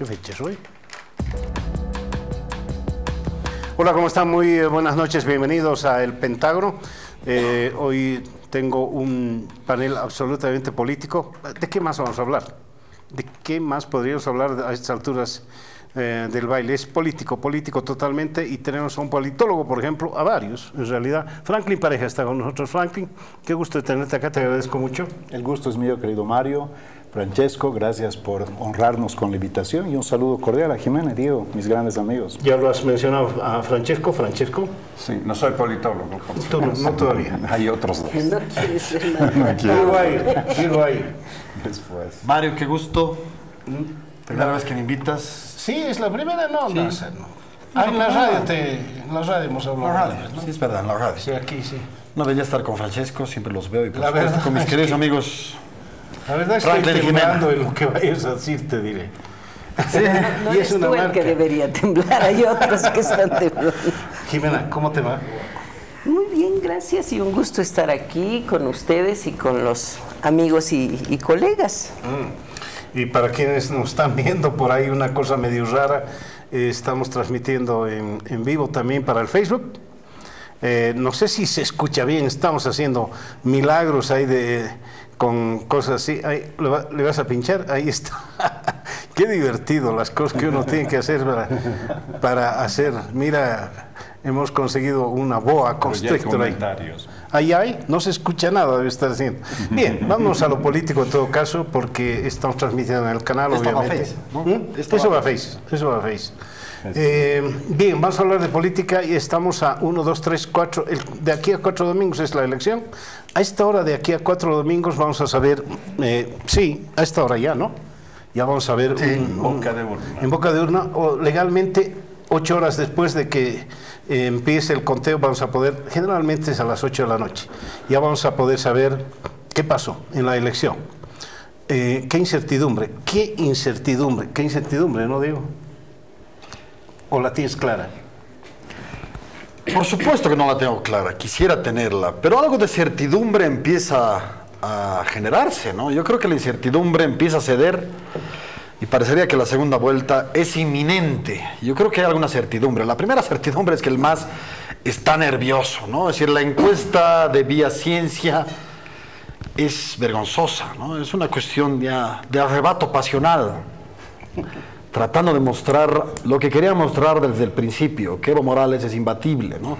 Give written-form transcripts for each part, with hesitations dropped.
¿Qué fecha es hoy? Hola, ¿cómo están? Muy buenas noches, bienvenidos a El Pentágono. Hoy tengo un panel absolutamente político. ¿De qué más vamos a hablar? ¿De qué más podríamos hablar a estas alturas del baile? Es político totalmente, y tenemos a un politólogo, por ejemplo, a varios, en realidad. Franklin Pareja está con nosotros. Franklin, qué gusto de tenerte acá, te agradezco mucho. El gusto es mío, querido Mario. Francesco, gracias por honrarnos con la invitación, y un saludo cordial a Jimena y Diego, mis grandes amigos. Ya lo has mencionado a Francesco. Francesco. Sí, no soy politólogo. Tú no todavía. Hay otros dos. No quieres ser nada. Sigo ahí. Después. Mario, qué gusto. Primera vez que me invitas. Sí, es la primera, no. Sí. No. En la radio hemos hablado. La radio, ¿no? sí, es verdad, en la radio. Sí, aquí sí. Una belleza estar con Francesco, siempre los veo, y por La supuesto verdad con mis es queridos que- amigos. La verdad es Franklin que estoy Jimena. temblando en lo que vayas a decir, te diré. No Y es eres una tú el marca. que debería temblar, hay otros que están temblando. Jimena, ¿cómo te va? Muy bien, gracias, y un gusto estar aquí con ustedes y con los amigos y colegas. Y para quienes nos están viendo por ahí, una cosa medio rara, estamos transmitiendo en vivo también para el Facebook. No sé si se escucha bien, estamos haciendo milagros ahí con cosas así. Ahí, ¿le vas a pinchar? Ahí está. Qué divertido las cosas que uno tiene que hacer para hacer. Mira, hemos conseguido una boa constrictor ahí. Ahí hay, no se escucha nada, debe estar haciendo. Bien, vamos a lo político en todo caso, porque estamos transmitiendo en el canal, Esto va a obviamente. Face, ¿no? ¿Mm? Esto Eso va va a a Face, eso va a Face. Bien, vamos a hablar de política y estamos a 1, 2, 3, 4, de aquí a 4 domingos es la elección. A esta hora, de aquí a 4 domingos, vamos a saber, sí, a esta hora ya, ¿no? Ya vamos a ver boca de urna. en boca de urna, o legalmente 8 horas después de que empiece el conteo, vamos a poder, generalmente es a las 8 de la noche, ya vamos a poder saber qué pasó en la elección. Qué incertidumbre, ¿no digo? ¿O la tienes clara? Por supuesto que no la tengo clara, quisiera tenerla, pero algo de certidumbre empieza a generarse, ¿no? Yo creo que la incertidumbre empieza a ceder y parecería que la segunda vuelta es inminente. Yo creo que hay alguna certidumbre. La primera certidumbre es que el MAS está nervioso, ¿no? Es decir, la encuesta de Vía Ciencia es vergonzosa, ¿no? Es una cuestión ya de arrebato pasional, tratando de mostrar lo que quería mostrar desde el principio, que Evo Morales es imbatible, ¿no?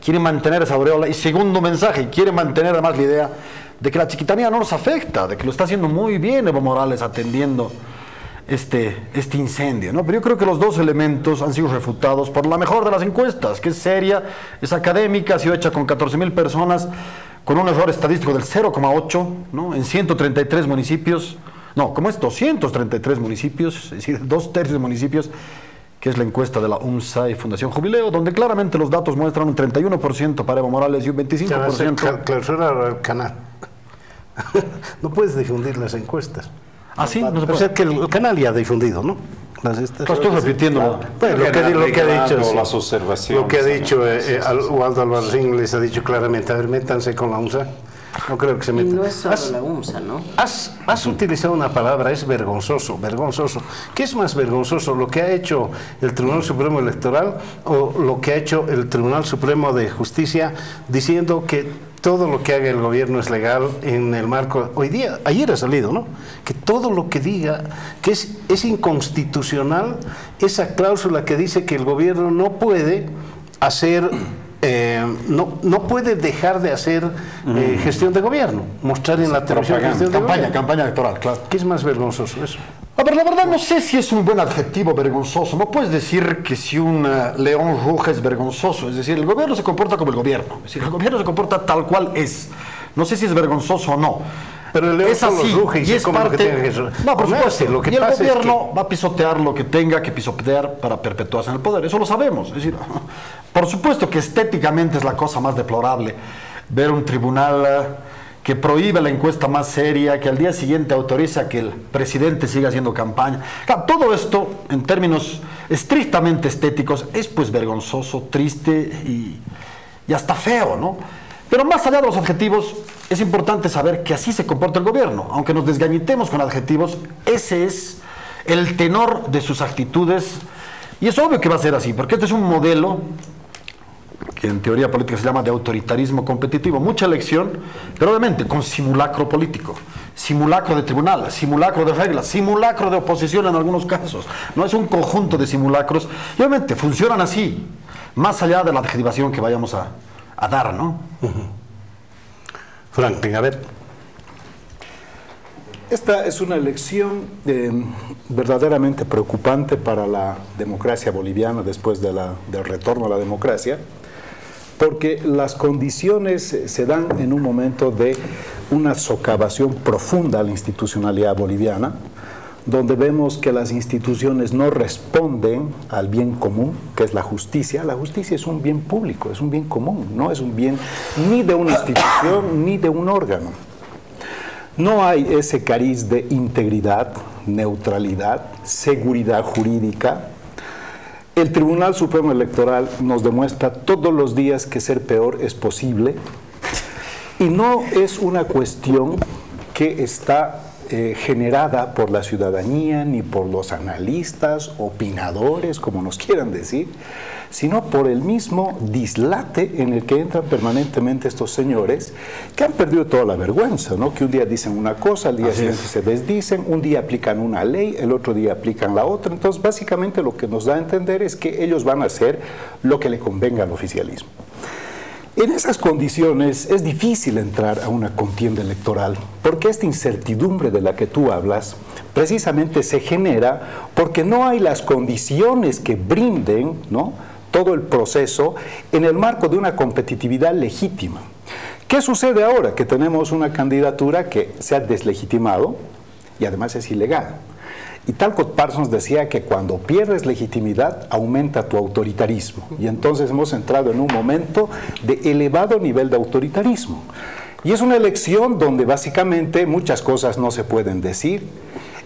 Quiere mantener esa aureola. Y segundo mensaje, quiere mantener además la idea de que la chiquitanía no nos afecta, de que lo está haciendo muy bien Evo Morales atendiendo este incendio, ¿no? Pero yo creo que los dos elementos han sido refutados por la mejor de las encuestas, que es seria, es académica, ha sido hecha con 14,000 personas, con un error estadístico del 0,8, ¿no? En 133 municipios. No, como es 233 municipios, es decir, 2/3 de municipios, que es la encuesta de la UMSA y Fundación Jubileo, donde claramente los datos muestran un 31% para Evo Morales y un 25%. Clausura el canal. No puedes difundir las encuestas. Ah, sí, no se O puede. sea que el canal ya ha difundido, ¿no? Lo estoy repitiendo. Pues lo que ha dicho, sí. Las observaciones. Lo que ha dicho Waldo Albarrín les ha dicho claramente, a ver, métanse con la UNSA. No creo que se Y metan. no es solo la UMSA, ¿no? Has utilizado una palabra, es vergonzoso. ¿Qué es más vergonzoso, lo que ha hecho el Tribunal Supremo Electoral o lo que ha hecho el Tribunal Supremo de Justicia diciendo que todo lo que haga el gobierno es legal en el marco, ayer ha salido, ¿no? Que todo lo que diga, que es inconstitucional esa cláusula que dice que el gobierno no puede hacer... no puede dejar de hacer gestión de gobierno, mostrar en la televisión gestión de gobierno. Campaña electoral, claro. ¿Qué es más vergonzoso eso? A ver, la verdad no sé si es un buen adjetivo vergonzoso. No puedes decir que si un león ruge es vergonzoso. Es decir, el gobierno se comporta como el gobierno. Es decir, el gobierno se comporta tal cual es. No sé si es vergonzoso o no. Pero el león es solo así, ruge y se es come lo que parte... tenga que No, por comerse. supuesto. Lo que y el pasa es gobierno va a pisotear lo que tenga que pisotear para perpetuarse en el poder. Eso lo sabemos. Es decir, por supuesto que estéticamente es la cosa más deplorable ver un tribunal que prohíbe la encuesta más seria, que al día siguiente autoriza que el presidente siga haciendo campaña. Claro, todo esto, en términos estrictamente estéticos, es pues vergonzoso, triste y hasta feo, ¿no? Pero más allá de los adjetivos, es importante saber que así se comporta el gobierno. Aunque nos desgañitemos con adjetivos, ese es el tenor de sus actitudes, y es obvio que va a ser así, porque este es un modelo que en teoría política se llama de autoritarismo competitivo, mucha elección, pero obviamente con simulacro político, simulacro de tribunal, simulacro de reglas, simulacro de oposición en algunos casos. No es un conjunto de simulacros, y obviamente funcionan así, más allá de la adjetivación que vayamos a dar, ¿no? Franklin, a ver. Esta es una elección verdaderamente preocupante para la democracia boliviana después del retorno a la democracia, porque las condiciones se dan en un momento de una socavación profunda a la institucionalidad boliviana, donde vemos que las instituciones no responden al bien común, que es la justicia. La justicia es un bien público, es un bien común, no es un bien ni de una institución ni de un órgano. No hay ese cariz de integridad, neutralidad, seguridad jurídica. El Tribunal Supremo Electoral nos demuestra todos los días que ser peor es posible, y no es una cuestión que está generada por la ciudadanía ni por los analistas, opinadores, como nos quieran decir, sino por el mismo dislate en el que entran permanentemente estos señores que han perdido toda la vergüenza, ¿no? Que un día dicen una cosa, al día siguiente se desdicen, un día aplican una ley, el otro día aplican la otra. Entonces, básicamente lo que nos da a entender es que ellos van a hacer lo que le convenga al oficialismo. En esas condiciones es difícil entrar a una contienda electoral, porque esta incertidumbre de la que tú hablas precisamente se genera porque no hay las condiciones que brinden, ¿no?, todo el proceso en el marco de una competitividad legítima. ¿Qué sucede ahora? Que tenemos una candidatura que se ha deslegitimado y además es ilegal. Y Talcott Parsons decía que cuando pierdes legitimidad aumenta tu autoritarismo. Y entonces hemos entrado en un momento de elevado nivel de autoritarismo. Y es una elección donde básicamente muchas cosas no se pueden decir.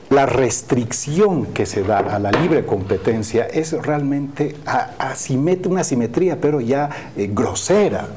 La restricción que se da a la libre competencia es realmente una asimetría, pero ya grosera.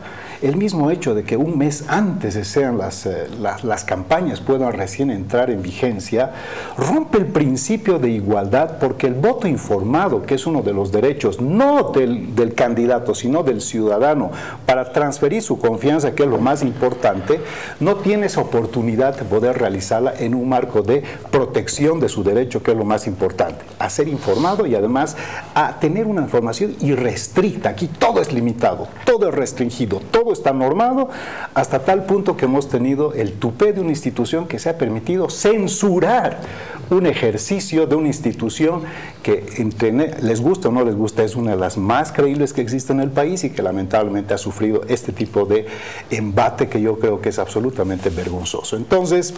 El mismo hecho de que un mes antes sean las campañas puedan recién entrar en vigencia, rompe el principio de igualdad, porque el voto informado, que es uno de los derechos, no del candidato, sino del ciudadano, para transferir su confianza, que es lo más importante, no tiene esa oportunidad de poder realizarla en un marco de protección de su derecho, que es lo más importante, a ser informado y además a tener una información irrestricta. Aquí todo es limitado, todo es restringido, todo está normado, hasta tal punto que hemos tenido el tupé de una institución que se ha permitido censurar un ejercicio de una institución que, les gusta o no les gusta, es una de las más creíbles que existe en el país y que lamentablemente ha sufrido este tipo de embate que yo creo que es absolutamente vergonzoso. Entonces,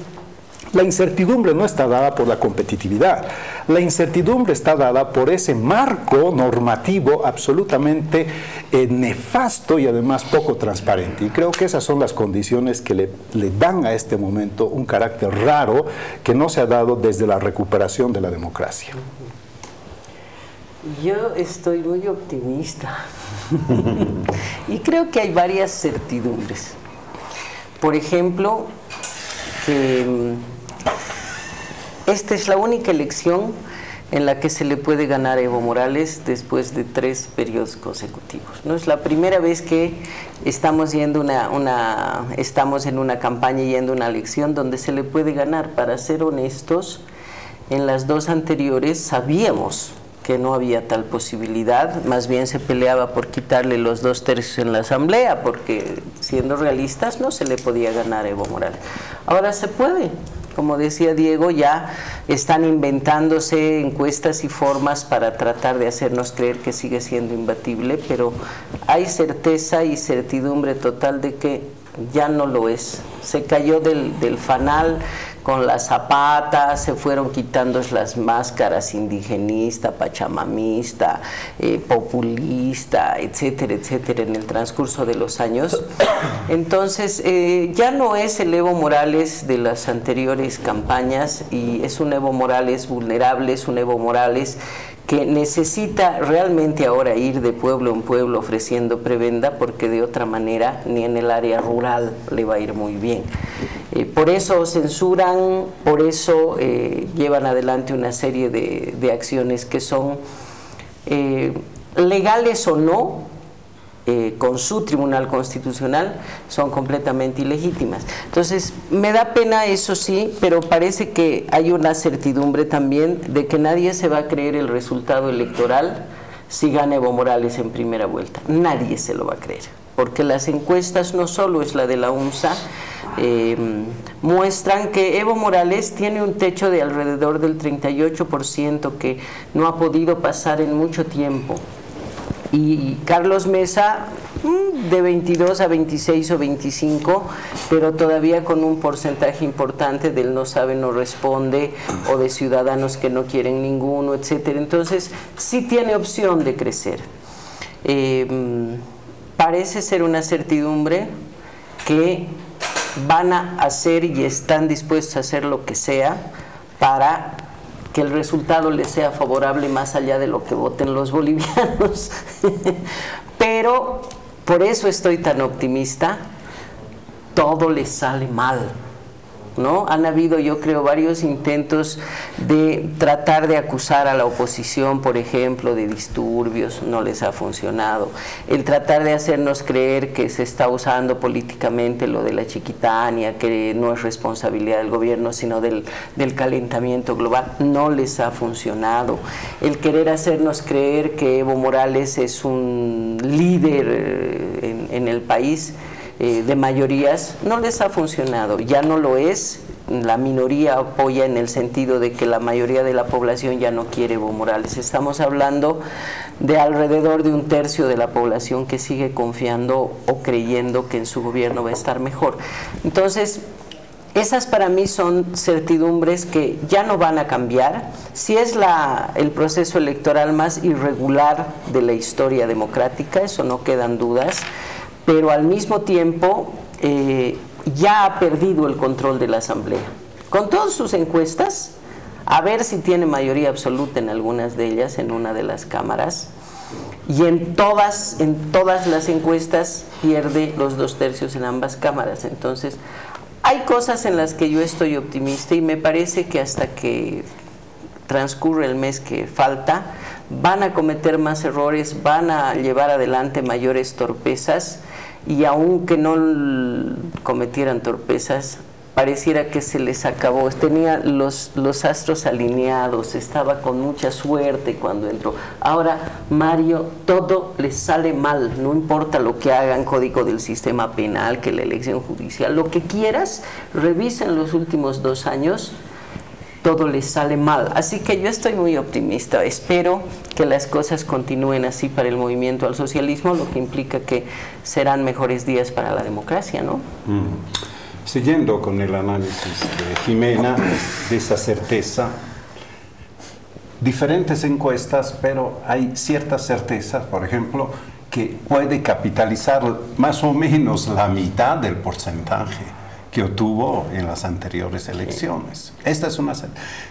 la incertidumbre no está dada por la competitividad, la incertidumbre está dada por ese marco normativo absolutamente nefasto y además poco transparente. Y creo que esas son las condiciones que le dan a este momento un carácter raro que no se ha dado desde la recuperación de la democracia. Yo estoy muy optimista y creo que hay varias certidumbres. Por ejemplo, que esta es la única elección en la que se le puede ganar a Evo Morales después de 3 periodos consecutivos. No es la primera vez que estamos yendo estamos en una campaña yendo a una elección donde se le puede ganar. Para ser honestos, en las 2 anteriores sabíamos que no había tal posibilidad, más bien se peleaba por quitarle los 2 tercios en la asamblea, porque siendo realistas no se le podía ganar a Evo Morales. Ahora se puede. Como decía Diego, ya están inventándose encuestas y formas para tratar de hacernos creer que sigue siendo imbatible, pero hay certeza y certidumbre total de que ya no lo es. Se cayó del fanal con la zapata, se fueron quitando las máscaras indigenista, pachamamista, populista, etcétera, etcétera, en el transcurso de los años. Entonces, ya no es el Evo Morales de las anteriores campañas, y es un Evo Morales vulnerable, es un Evo Morales que necesita realmente ahora ir de pueblo en pueblo ofreciendo prebenda, porque de otra manera ni en el área rural le va a ir muy bien. Por eso censuran, por eso llevan adelante una serie de acciones que son legales o no, con su Tribunal Constitucional, son completamente ilegítimas. Entonces, me da pena eso sí, pero parece que hay una certidumbre también de que nadie se va a creer el resultado electoral si gana Evo Morales en primera vuelta. Nadie se lo va a creer, porque las encuestas, no solo es la de la UNSA, muestran que Evo Morales tiene un techo de alrededor del 38% que no ha podido pasar en mucho tiempo. Y Carlos Mesa de 22 a 26 o 25, pero todavía con un porcentaje importante del no sabe, no responde, o de ciudadanos que no quieren ninguno, etcétera. Entonces, sí tiene opción de crecer. Parece ser una certidumbre que van a hacer y están dispuestos a hacer lo que sea para que el resultado les sea favorable más allá de lo que voten los bolivianos. Pero por eso estoy tan optimista, todo les sale mal, ¿no? Han habido, yo creo, varios intentos de tratar de acusar a la oposición, por ejemplo, de disturbios, no les ha funcionado. El tratar de hacernos creer que se está usando políticamente lo de la Chiquitania, que no es responsabilidad del gobierno, sino del calentamiento global, no les ha funcionado. El querer hacernos creer que Evo Morales es un líder en el país, de mayorías, no les ha funcionado, ya no lo es. La minoría apoya en el sentido de que la mayoría de la población ya no quiere Evo Morales. Estamos hablando de alrededor de un tercio de la población que sigue confiando o creyendo que en su gobierno va a estar mejor. Entonces, esas para mí son certidumbres que ya no van a cambiar. Si es el proceso electoral más irregular de la historia democrática, eso no quedan dudas, pero al mismo tiempo ya ha perdido el control de la Asamblea. Con todas sus encuestas, a ver si tiene mayoría absoluta en algunas de ellas, en una de las cámaras, y en todas las encuestas pierde los 2/3 en ambas cámaras. Entonces, hay cosas en las que yo estoy optimista y me parece que hasta que transcurre el mes que falta, van a cometer más errores, van a llevar adelante mayores torpezas, y aunque no cometieran torpezas, pareciera que se les acabó. Tenía los astros alineados, estaba con mucha suerte cuando entró. Ahora, Mario, todo les sale mal, no importa lo que hagan, código del sistema penal, que la elección judicial, lo que quieras, revisen los últimos 2 años, todo les sale mal. Así que yo estoy muy optimista, espero que las cosas continúen así para el movimiento al socialismo, lo que implica que serán mejores días para la democracia, ¿no? Siguiendo con el análisis de Jimena, de esa certeza, diferentes encuestas, pero hay ciertas certezas, por ejemplo, que puede capitalizar más o menos la mitad del porcentaje que obtuvo en las anteriores elecciones. Esta es una...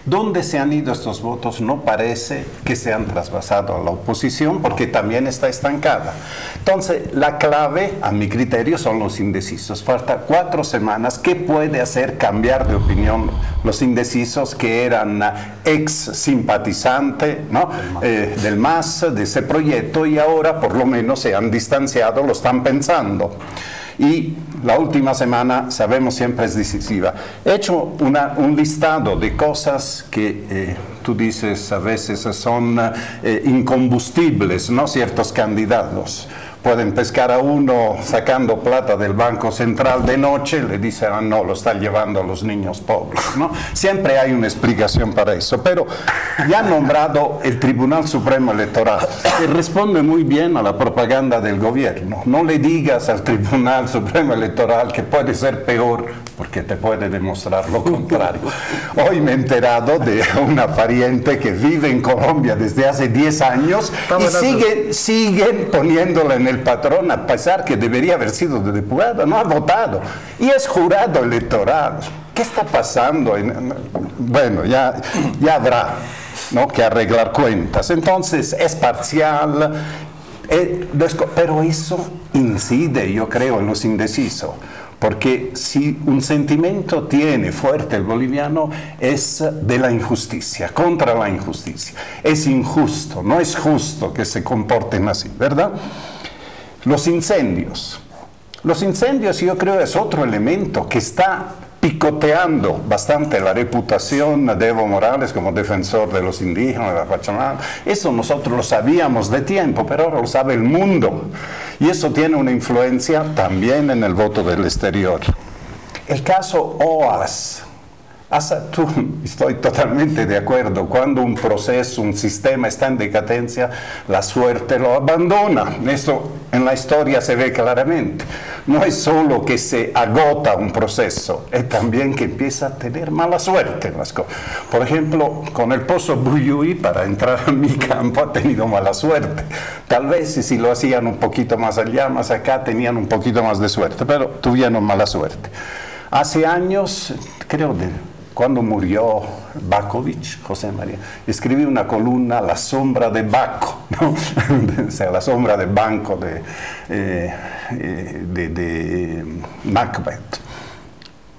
¿Dónde se han ido estos votos? No parece que se han trasvasado a la oposición, porque también está estancada. Entonces, la clave, a mi criterio, son los indecisos. Falta 4 semanas. ¿Qué puede hacer cambiar de opinión los indecisos que eran ex simpatizantes, ¿no? Del MAS, de ese proyecto, y ahora por lo menos se han distanciado, lo están pensando? Y la última semana, sabemos, siempre es decisiva. He hecho un listado de cosas que tú dices a veces son incombustibles, ¿no? Ciertos candidatos. Pueden pescar a uno sacando plata del Banco Central de noche, le dicen, ah, no, lo están llevando a los niños pobres, ¿no? Siempre hay una explicación para eso, pero ya han nombrado el Tribunal Supremo Electoral, que responde muy bien a la propaganda del gobierno. No le digas al Tribunal Supremo Electoral que puede ser peor, porque te puede demostrar lo contrario. Hoy me he enterado de una pariente que vive en Colombia desde hace 10 años y siguen poniéndola en el patrón, a pesar que debería haber sido deputada, no ha votado, y es jurado electoral. ¿Qué está pasando? Bueno, ya habrá, ¿no?, que arreglar cuentas. Entonces, es parcial, pero eso incide, yo creo, en los indecisos. Porque si un sentimiento tiene fuerte el boliviano es de la injusticia, contra la injusticia. Es injusto, no es justo que se comporten así, ¿verdad? Los incendios. Los incendios yo creo es otro elemento que está picoteando bastante la reputación de Evo Morales como defensor de los indígenas, de la Pachamama. Eso nosotros lo sabíamos de tiempo, pero ahora lo sabe el mundo. Y eso tiene una influencia también en el voto del exterior. El caso OAS. Estoy totalmente de acuerdo. Cuando un proceso, un sistema está en decadencia, la suerte lo abandona. Esto en la historia se ve claramente. No es solo que se agota un proceso, es también que empieza a tener mala suerte en las cosas. Por ejemplo, con el Pozo Buyuy, para entrar a mi campo, ha tenido mala suerte. Tal vez si lo hacían un poquito más allá, más acá, tenían un poquito más de suerte, pero tuvieron mala suerte. Hace años, creo cuando murió Bakovic, José María, escribí una columna, La sombra de Baco, ¿no? O sea, la sombra del banco de Macbeth.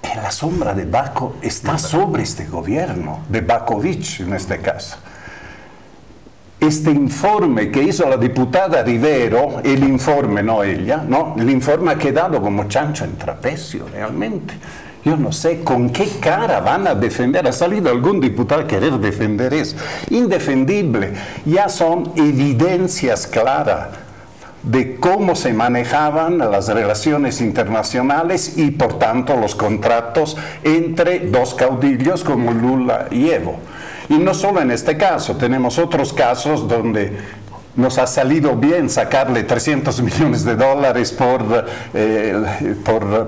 Y la sombra de Baco está sobre este gobierno, de Bakovic en este caso. Este informe que hizo la diputada Rivero, el informe, no ella, ¿no? El informe ha quedado como chancho en trapecio, realmente. Yo no sé con qué cara van a defender. Ha salido algún diputado a querer defender eso. Indefendible. Ya son evidencias claras de cómo se manejaban las relaciones internacionales y, por tanto, los contratos entre dos caudillos como Lula y Evo. Y no solo en este caso, tenemos otros casos donde nos ha salido bien sacarle $300 millones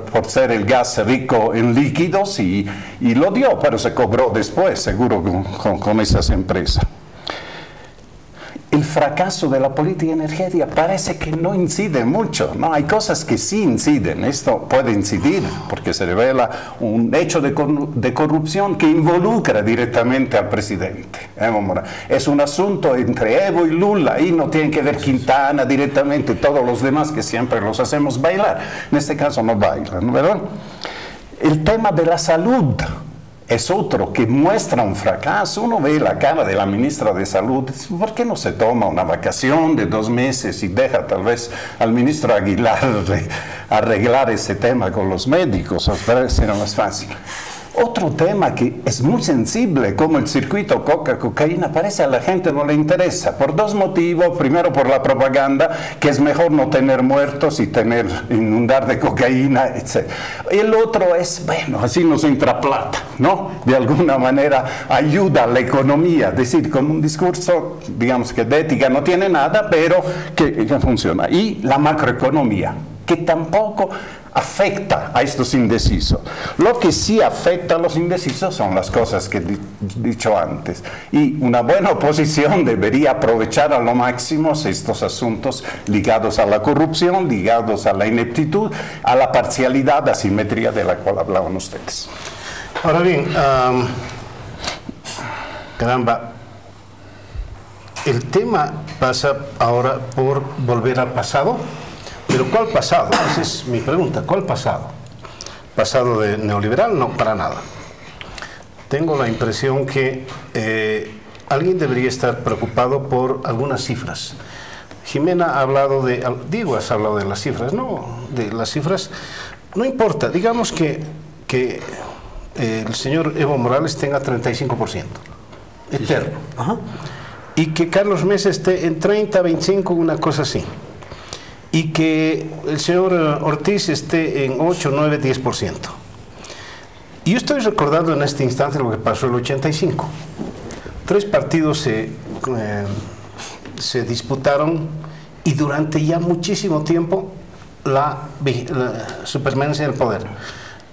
por ser el gas rico en líquidos y lo dio, pero se cobró después, seguro, con esas empresas. El fracaso de la política energética parece que no incide mucho, ¿no? Hay cosas que sí inciden, esto puede incidir porque se revela un hecho de corrupción que involucra directamente al presidente. Es un asunto entre Evo y Lula, y no tiene que ver Quintana directamente, todos los demás que siempre los hacemos bailar. En este caso no bailan, ¿verdad? El tema de la salud es otro que muestra un fracaso. Uno ve la cara de la ministra de Salud. ¿Por qué no se toma una vacación de 2 meses y deja tal vez al ministro Aguilar arreglar ese tema con los médicos? Será más fácil. Otro tema que es muy sensible, como el circuito coca-cocaína, parece a la gente no le interesa, por 2 motivos. Primero, por la propaganda, que es mejor no tener muertos y inundar de cocaína, etc. El otro es, bueno, así nos entra plata, ¿no? De alguna manera ayuda a la economía, es decir, con un discurso, digamos que de ética no tiene nada, pero que funciona. Y la macroeconomía, que tampoco afecta a estos indecisos. Lo que sí afecta a los indecisos son las cosas que he dicho antes. Y una buena oposición debería aprovechar a lo máximo estos asuntos ligados a la corrupción, ligados a la ineptitud, a la parcialidad, asimetría de la cual hablaban ustedes. Ahora bien, caramba, el tema pasa ahora por volver al pasado. Pero ¿cuál pasado? Esa es mi pregunta. ¿Cuál pasado? ¿Pasado de neoliberal? No, para nada. Tengo la impresión que alguien debería estar preocupado por algunas cifras. Jimena ha hablado has hablado de las cifras. No, de las cifras no importa. Digamos que el señor Evo Morales tenga 35%. Eterno. Ajá. Y que Carlos Mesa esté en 30, 25, una cosa así. Y que el señor Ortiz esté en 8, 9, 10%. Y yo estoy recordando en este instante lo que pasó en el 85. 3 partidos se disputaron y durante ya muchísimo tiempo su permanencia en el poder.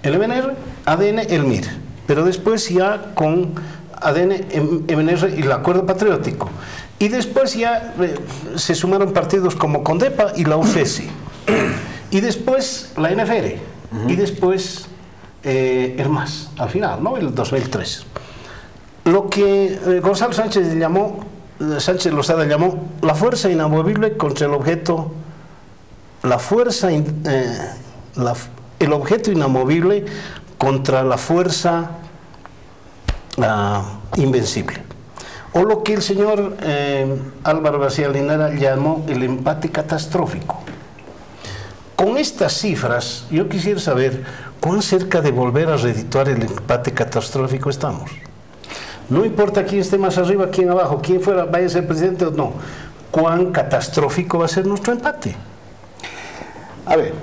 El MNR, ADN, el MIR. Pero después ya con ADN, MNR y el Acuerdo Patriótico. Y después ya se sumaron partidos como Condepa y la UCS. Y después la NFR. Y después el MAS, al final, ¿no? El 2003. Lo que Gonzalo Sánchez Lozada llamó la fuerza inamovible contra el objeto, la fuerza el objeto inamovible contra la fuerza invencible. O lo que el señor Álvaro García Linera llamó el empate catastrófico. Con estas cifras, yo quisiera saber cuán cerca de volver a redituar el empate catastrófico estamos. No importa quién esté más arriba, quién abajo, quién fuera, vaya a ser presidente o no. ¿Cuán catastrófico va a ser nuestro empate? A ver,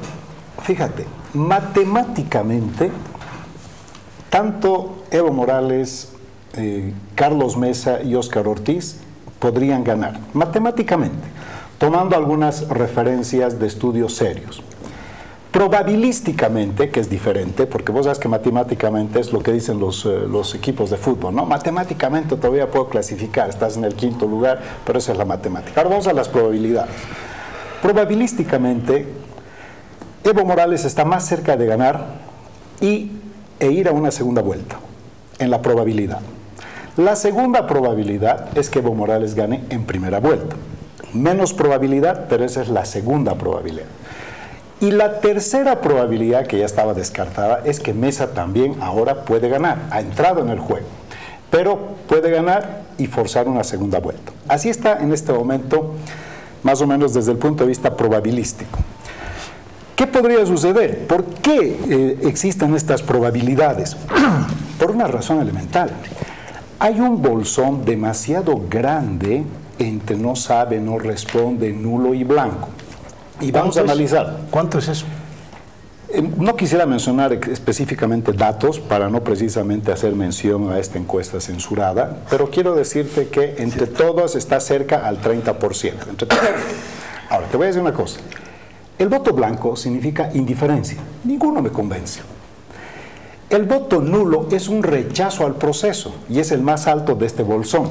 fíjate, matemáticamente, tanto Evo Morales, Carlos Mesa y Óscar Ortiz podrían ganar, matemáticamente, tomando algunas referencias de estudios serios. Probabilísticamente, que es diferente, porque vos sabes que matemáticamente es lo que dicen los equipos de fútbol, ¿no? Matemáticamente todavía puedo clasificar, estás en el 5º lugar, pero esa es la matemática. Ahora vamos a las probabilidades. Probabilísticamente, Evo Morales está más cerca de ganar e ir a una segunda vuelta, en la probabilidad. La segunda probabilidad es que Evo Morales gane en primera vuelta. Menos probabilidad, pero esa es la segunda probabilidad. Y la tercera probabilidad, que ya estaba descartada, es que Mesa también ahora puede ganar, ha entrado en el juego, pero puede ganar y forzar una segunda vuelta. Así está en este momento, más o menos desde el punto de vista probabilístico. ¿Qué podría suceder? ¿Por qué existen estas probabilidades? Por una razón elemental. Hay un bolsón demasiado grande entre no sabe, no responde, nulo y blanco. Y vamos a analizar. ¿Cuánto es eso? No quisiera mencionar específicamente datos para no precisamente hacer mención a esta encuesta censurada, pero quiero decirte que entre todos está cerca al 30%. Ahora, te voy a decir una cosa. El voto blanco significa indiferencia. Ninguno me convence. El voto nulo es un rechazo al proceso y es el más alto de este bolsón.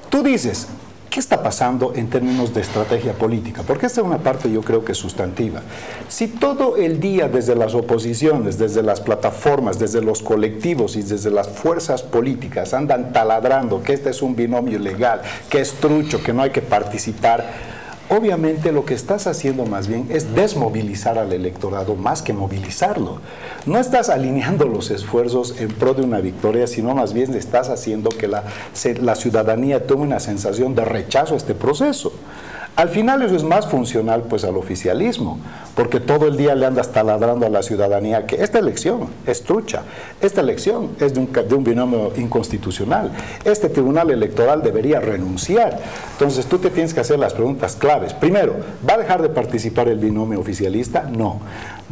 Tú dices, ¿qué está pasando en términos de estrategia política? Porque esta es una parte yo creo que sustantiva. Si todo el día desde las oposiciones, desde las plataformas, desde los colectivos y desde las fuerzas políticas andan taladrando que este es un binomio ilegal, que es trucho, que no hay que participar, obviamente lo que estás haciendo más bien es desmovilizar al electorado más que movilizarlo. No estás alineando los esfuerzos en pro de una victoria, sino más bien estás haciendo que la ciudadanía tome una sensación de rechazo a este proceso. Al final eso es más funcional pues al oficialismo, porque todo el día le andas taladrando a la ciudadanía que esta elección es trucha, esta elección es de un binomio inconstitucional, este tribunal electoral debería renunciar. Entonces tú te tienes que hacer las preguntas claves. Primero, ¿va a dejar de participar el binomio oficialista? No.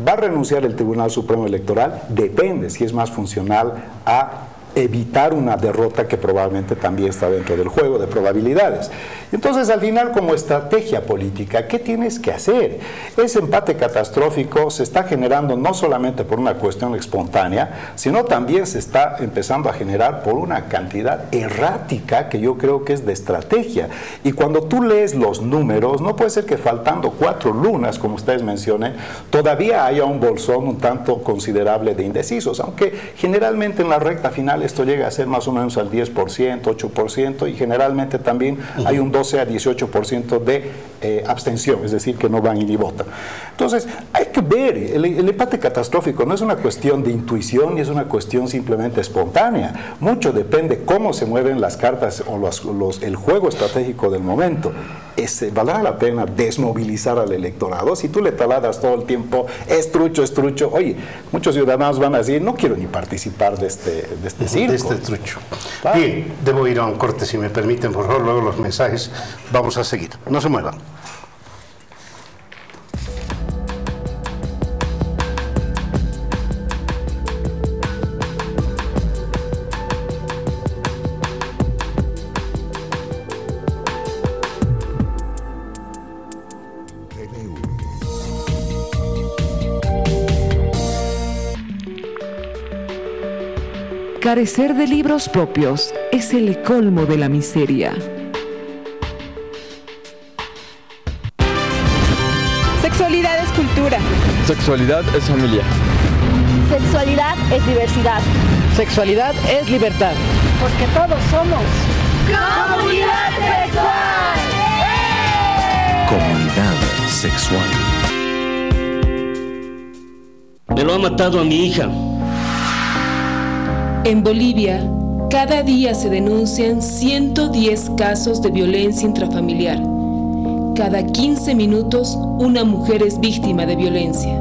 ¿Va a renunciar el Tribunal Supremo Electoral? Depende si es más funcional a evitar una derrota que probablemente también está dentro del juego de probabilidades. Entonces, al final, como estrategia política, ¿qué tienes que hacer? Ese empate catastrófico se está generando no solamente por una cuestión espontánea, sino también se está empezando a generar por una cantidad errática que yo creo que es de estrategia. Y cuando tú lees los números, no puede ser que faltando 4 lunas, como ustedes mencionen, todavía haya un bolsón un tanto considerable de indecisos, aunque generalmente en la recta final esto llega a ser más o menos al 10%, 8%, y generalmente también hay un 12 a 18% de abstención, es decir, que no van y ni votan. Entonces, hay que ver, el empate catastrófico no es una cuestión de intuición ni es una cuestión simplemente espontánea. Mucho depende cómo se mueven las cartas o el juego estratégico del momento. Valdrá la pena desmovilizar al electorado. Si tú le taladras todo el tiempo, es trucho, oye, muchos ciudadanos van a decir, no quiero ni participar de este circo. De este trucho. Bien, debo ir a un corte, si me permiten, por favor, luego los mensajes. Vamos a seguir. No se muevan. Carecer de libros propios es el colmo de la miseria. Sexualidad es cultura. Sexualidad es familia. Sexualidad es diversidad. Sexualidad es libertad. Porque todos somos comunidad sexual. Comunidad sexual. Me lo ha matado a mi hija. En Bolivia, cada día se denuncian 110 casos de violencia intrafamiliar. Cada 15 minutos, una mujer es víctima de violencia.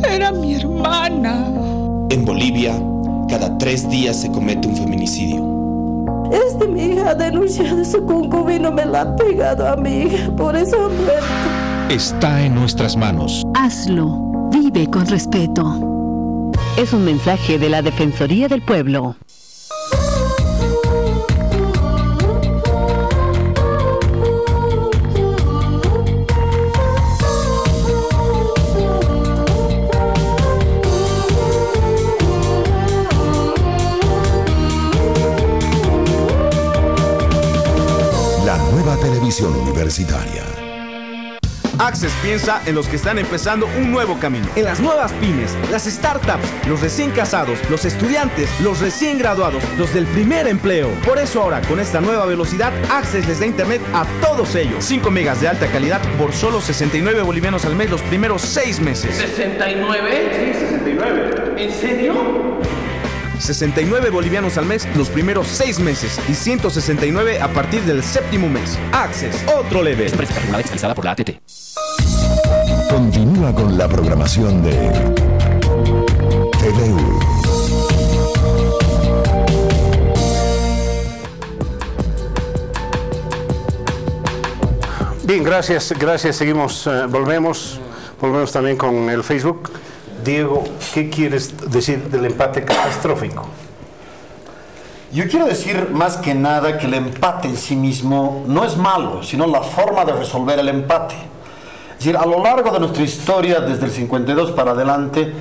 Era mi hermana. En Bolivia, cada 3 días se comete un feminicidio. Mi hija ha denunciado, su concubino me la ha pegado a mi hija, por eso ha muerto. Está en nuestras manos. Hazlo. Vive con respeto. Es un mensaje de la Defensoría del Pueblo. La nueva televisión universitaria. Access piensa en los que están empezando un nuevo camino, en las nuevas pymes, las startups, los recién casados, los estudiantes, los recién graduados, los del primer empleo. Por eso ahora, con esta nueva velocidad, Access les da internet a todos ellos. 5 megas de alta calidad por solo 69 bolivianos al mes los primeros 6 meses. ¿69? Sí, 69. ¿En serio? 69 bolivianos al mes los primeros 6 meses y 169 a partir del 7º mes. Access, otro level. Empresa regulada fiscalizada por la ATT. Continúa con la programación de TVU. Bien, gracias. Seguimos, volvemos también con el Facebook. Diego, ¿qué quieres decir del empate catastrófico? Yo quiero decir más que nada que el empate en sí mismo no es malo, sino la forma de resolver el empate. Es decir, a lo largo de nuestra historia, desde el 52 para adelante,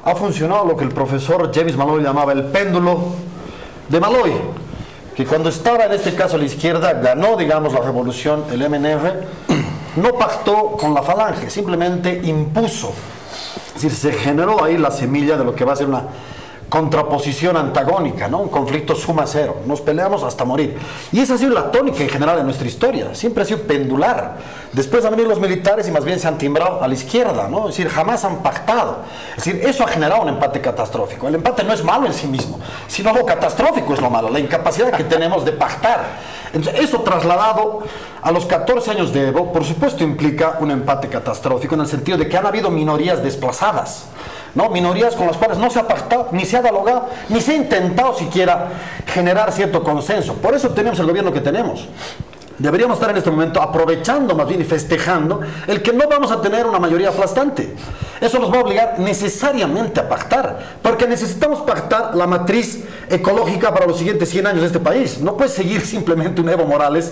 ha funcionado lo que el profesor James Malloy llamaba el péndulo de Malloy, que cuando estaba en este caso a la izquierda, ganó, digamos, la revolución, el MNR, no pactó con la falange, simplemente impuso. Es decir, se generó ahí la semilla de lo que va a ser una contraposición antagónica, ¿no? Un conflicto suma cero, nos peleamos hasta morir. Y esa ha sido la tónica en general de nuestra historia, siempre ha sido pendular. Después han venido los militares y más bien se han timbrado a la izquierda, ¿no? Es decir, jamás han pactado. Es decir, eso ha generado un empate catastrófico. El empate no es malo en sí mismo, sino lo catastrófico es lo malo, la incapacidad que tenemos de pactar. Entonces, eso trasladado a los 14 años de Evo, por supuesto implica un empate catastrófico en el sentido de que han habido minorías desplazadas, ¿no? Minorías con las cuales no se ha pactado, ni se ha dialogado, ni se ha intentado siquiera generar cierto consenso. Por eso tenemos el gobierno que tenemos. Deberíamos estar en este momento aprovechando más bien y festejando el que no vamos a tener una mayoría aplastante. Eso nos va a obligar necesariamente a pactar, porque necesitamos pactar la matriz ecológica para los siguientes 100 años de este país. No puede seguir simplemente un Evo Morales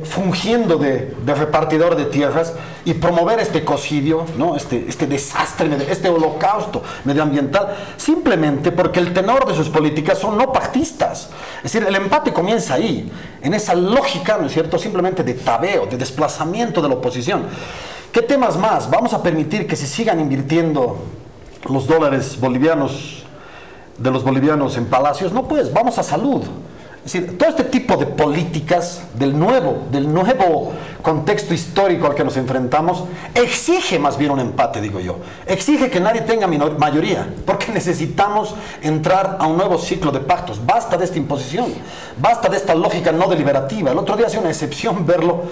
fungiendo de repartidor de tierras y promover este ecocidio, ¿no? este desastre, este holocausto medioambiental, simplemente porque el tenor de sus políticas son no pactistas. Es decir, el empate comienza ahí, en esa lógica, ¿no es cierto?, simplemente de tabeo, de desplazamiento de la oposición. ¿Qué temas más? ¿Vamos a permitir que se sigan invirtiendo los dólares bolivianos de los bolivianos en palacios? No, pues, vamos a salud. Es decir, todo este tipo de políticas del nuevo contexto histórico al que nos enfrentamos exige más bien un empate, digo yo. Exige que nadie tenga mayoría, porque necesitamos entrar a un nuevo ciclo de pactos. Basta de esta imposición, basta de esta lógica no deliberativa. El otro día hacía una excepción verlo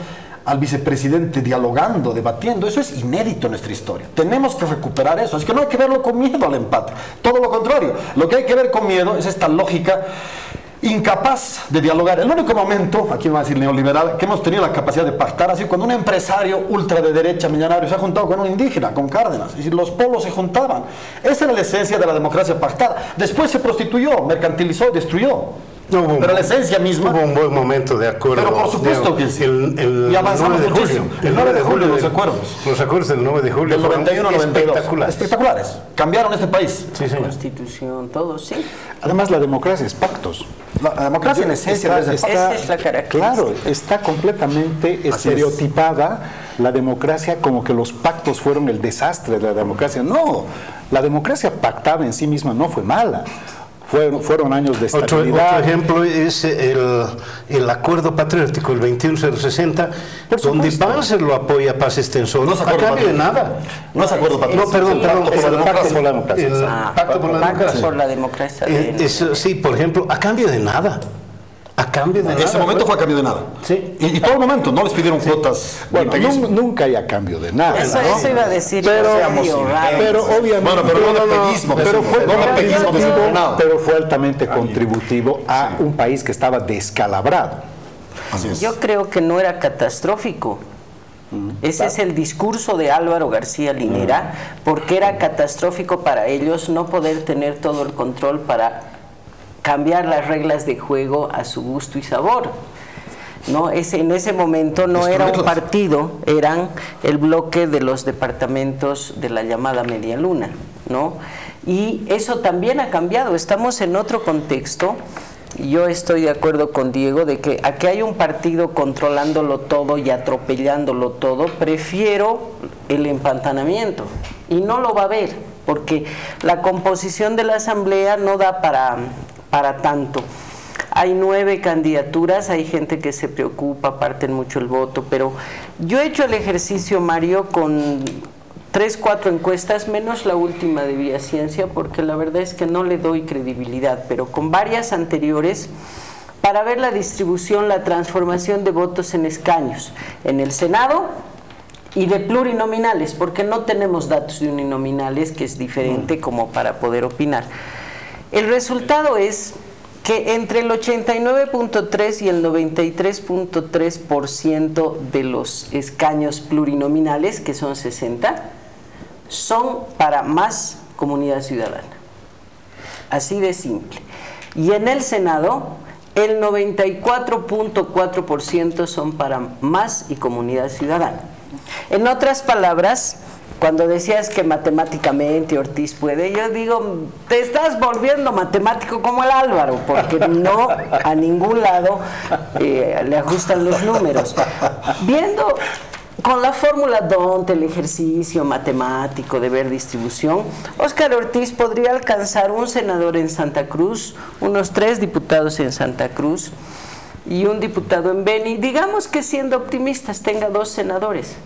al vicepresidente dialogando, debatiendo. Eso es inédito en nuestra historia. Tenemos que recuperar eso. Es que no hay que verlo con miedo al empate. Todo lo contrario. Lo que hay que ver con miedo es esta lógica incapaz de dialogar. El único momento, aquí me va a decir neoliberal, que hemos tenido la capacidad de pactar, así cuando un empresario ultra de derecha millonario se ha juntado con un indígena, con Cárdenas, es decir, los polos se juntaban. Esa era la esencia de la democracia pactada. Después se prostituyó, mercantilizó, destruyó. Pero la esencia misma. Hubo un buen momento de acuerdo. Pero por supuesto que sí. Y avanzamos muchísimo. El 9 de julio, los acuerdos. Los acuerdos del 9 de julio. Del 91 92. Espectaculares. Espectaculares. Cambiaron este país. Sí, sí. La Constitución, todo, sí. Además, la democracia es pactos. La democracia en esencia esa es la característica. Claro, está completamente estereotipada la democracia como que los pactos fueron el desastre de la democracia. No, la democracia pactada en sí misma no fue mala. fueron años de estabilidad. Otro ejemplo es el acuerdo patriótico, el 21060, donde Banzer lo apoya a Paz Extensor, no a cambio de nada. No es acuerdo patriótico. No, perdón, el Pacto por la Democracia. El Pacto por la Democracia. Por la democracia. Sí, por ejemplo, a cambio de nada. A cambio de nada. En ese momento fue a cambio de nada. Sí. Y todo el momento, no les pidieron cuotas. Bueno, nunca hay a cambio de nada. Eso iba a decir. Pero obviamente. Bueno, pero no nepotismo. Pero fue altamente contributivo a un país que estaba descalabrado. Así es. Yo creo que no era catastrófico. Ese es el discurso de Álvaro García Linera, porque era catastrófico para ellos no poder tener todo el control para cambiar las reglas de juego a su gusto y sabor. ¿No? En ese momento no era un partido, eran el bloque de los departamentos de la llamada Media Luna, ¿no? Y eso también ha cambiado, estamos en otro contexto. Yo estoy de acuerdo con Diego de que aquí hay un partido controlándolo todo y atropellándolo todo. Prefiero el empantanamiento y no lo va a haber porque la composición de la asamblea no da para tanto. Hay 9 candidaturas, hay gente que se preocupa, parten mucho el voto, pero yo he hecho el ejercicio, Mario, con 3, 4 encuestas, menos la última de Vía Ciencia, porque la verdad es que no le doy credibilidad, pero con varias anteriores, para ver la distribución, la transformación de votos en escaños, en el Senado y de plurinominales, porque no tenemos datos de uninominales, que es diferente como para poder opinar. El resultado es que entre el 89.3 y el 93.3% de los escaños plurinominales, que son 60, son para Más Comunidad Ciudadana. Así de simple. Y en el Senado, el 94.4% son para Más y Comunidad Ciudadana. En otras palabras, cuando decías que matemáticamente Ortiz puede, yo digo, te estás volviendo matemático como el Álvaro, porque no a ningún lado le ajustan los números. Viendo con la fórmula DONT, el ejercicio matemático de ver distribución, Óscar Ortiz podría alcanzar un senador en Santa Cruz, unos 3 diputados en Santa Cruz y un diputado en Beni. Digamos que siendo optimistas tenga 2 senadores.